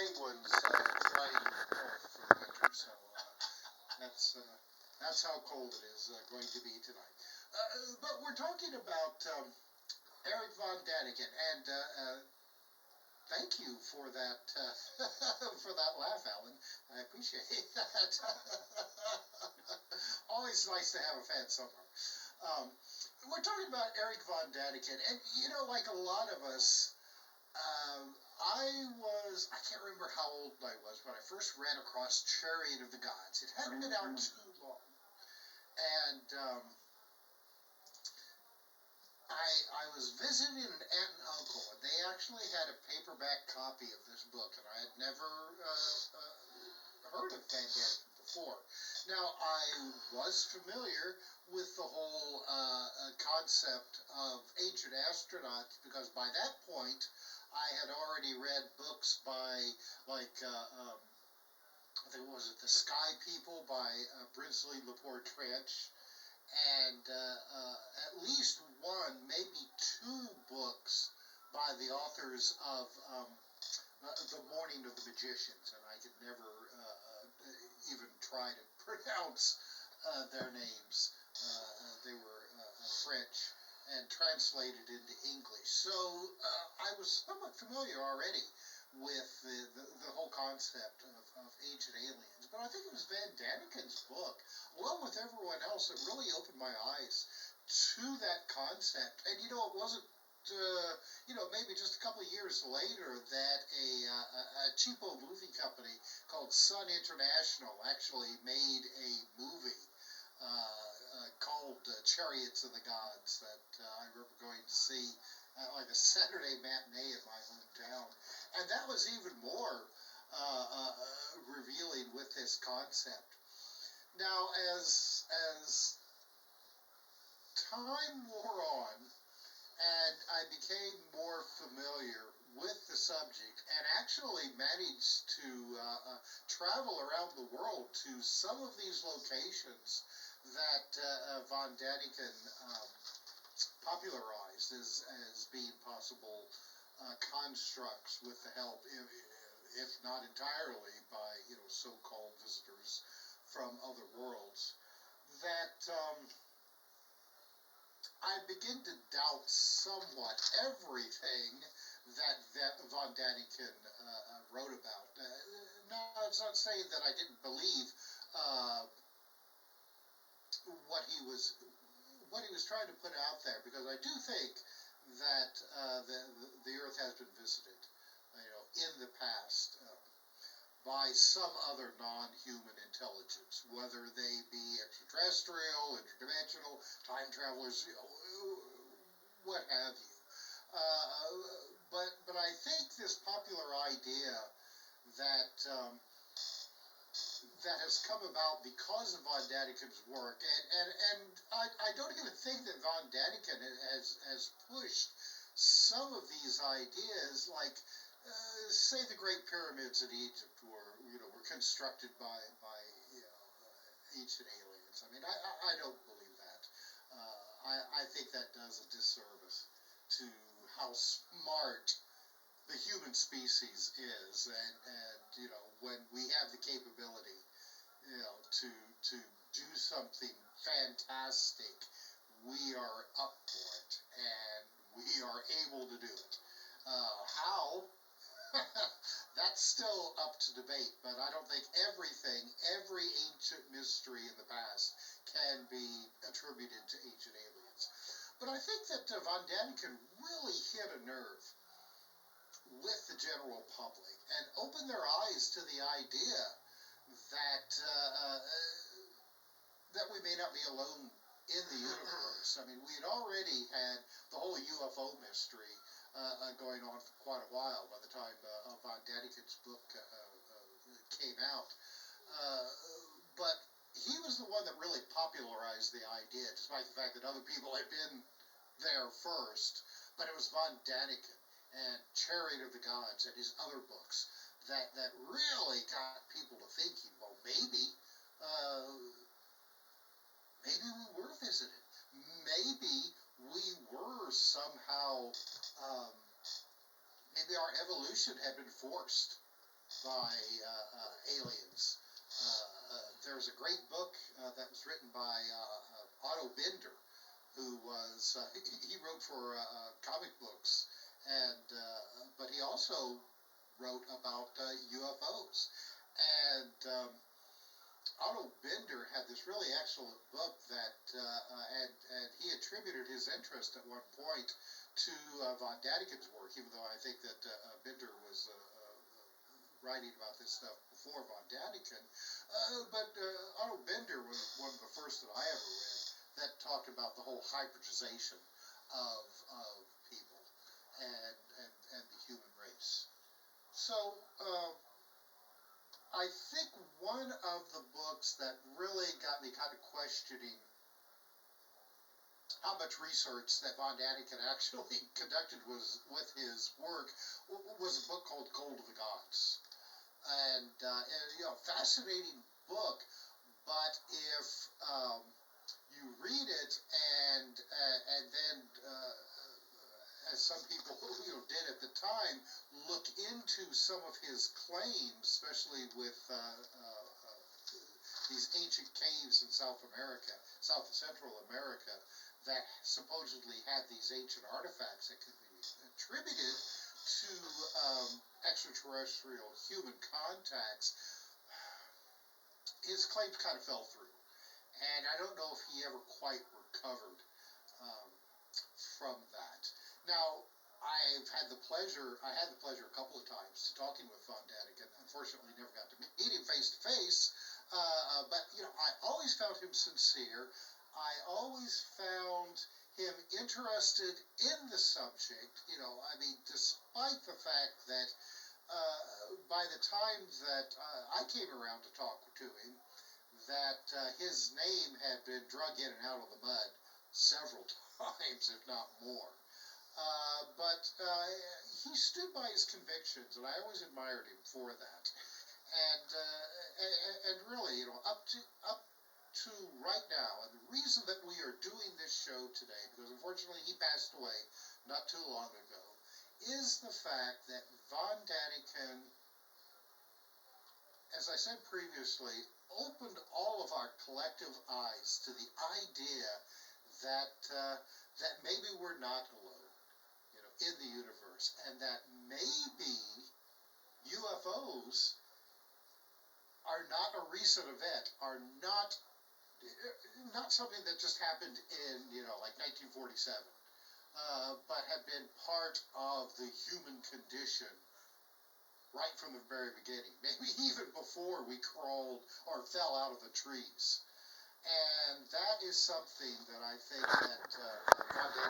penguins flying north for the winter, so that's how cold it is going to be tonight. But we're talking about Eric Von Daniken, and thank you for that for that laugh, Alan. I appreciate that. Always nice to have a fan somewhere. We're talking about Eric Von Daniken, and like a lot of us, I can't remember how old I was when I first ran across Chariot of the Gods. It hadn't been out too long, and I was visiting an aunt and uncle, and they actually had a paperback copy of this book, and I had never heard of Van Daniken before. Now, I was familiar with the whole concept of ancient astronauts, because by that point, I had already read books by, like, I think, what was it, The Sky People by Brinsley Lepore Trench, and at least one, maybe two books by the authors of The Morning of the Magicians, and I could never even try to pronounce their names. They were French and translated into English. So I was somewhat familiar already with the whole concept of ancient aliens. But I think it was Van Daniken's book, along with everyone else, that really opened my eyes to that concept. And it wasn't, maybe just a couple of years later that a cheapo movie company called Sun International actually made a movie called Chariots of the Gods that I remember going to see like a Saturday matinee in my hometown. And that was even more revealing with this concept. Now, as time wore on, and I became more familiar with the subject, and actually managed to travel around the world to some of these locations that Von Daniken popularized as being possible constructs with the help, if not entirely, by so-called visitors from other worlds, that I begin to doubt somewhat everything that Von Daniken wrote about. No, it's not saying that I didn't believe what he was trying to put out there, because I do think that the Earth has been visited, in the past by some other non-human intelligence, whether they be extraterrestrial, interdimensional, time travelers, what have you. But I think this popular idea that that has come about because of Von Daniken's work, and I don't even think that Von Daniken has pushed some of these ideas, like say the Great Pyramids in Egypt were constructed by ancient aliens. I mean, I don't believe that. I think that does a disservice to how smart the human species is, and when we have the capability to do something fantastic, we are up for it, and we are able to do it. How? That's still up to debate, but I don't think every ancient mystery in the past can be attributed to ancient aliens. But I think that Von Daniken really hit a nerve with the general public and opened their eyes to the idea that that we may not be alone in the universe. I mean, we had already had the whole UFO mystery going on for quite a while by the time Von Daniken's book came out. But he was the one that really popularized the idea, despite the fact that other people had been there first. But it was Von Daniken and Chariot of the Gods and his other books that really got people to thinking, well, maybe we were visited. Maybe we were somehow, maybe our evolution had been forced by aliens. There's a great book that was written by Otto Binder, who was he wrote for comic books, and but he also wrote about UFOs. And Otto Binder had this really excellent book that, and he attributed his interest at one point to von Daniken's work, even though I think that Binder was writing about this stuff before von Daniken. But Otto Binder was one of the first that I ever read that talked about the whole hybridization of people and the human race. So I think one of the books that really got me kind of questioning how much research that von Daniken actually conducted was with his work was a book called Gold of the Gods. And fascinating book, but if you read it and then as some people did at the time, look into some of his claims, especially with these ancient caves in South and Central America, that supposedly had these ancient artifacts that could be attributed to extraterrestrial human contacts. His claims kind of fell through, and I don't know if he ever quite recovered from that. Now, I had the pleasure a couple of times talking with von Daniken. Unfortunately, never got to meet him face to face, but I always found him sincere. I always found him interested in the subject. Despite the fact that by the time that I came around to talk to him, that his name had been drug in and out of the mud several times, if not more. But he stood by his convictions, and I always admired him for that. And really, up to right now, and the reason that we are doing this show today, because unfortunately he passed away not too long ago, is the fact that von Daniken, as I said previously, opened all of our collective eyes to the idea that maybe we're not alone, in the universe, and that maybe UFOs are not a recent event, are not something that just happened in, like 1947, but have been part of the human condition right from the very beginning, maybe even before we crawled or fell out of the trees. And that is something that I think that von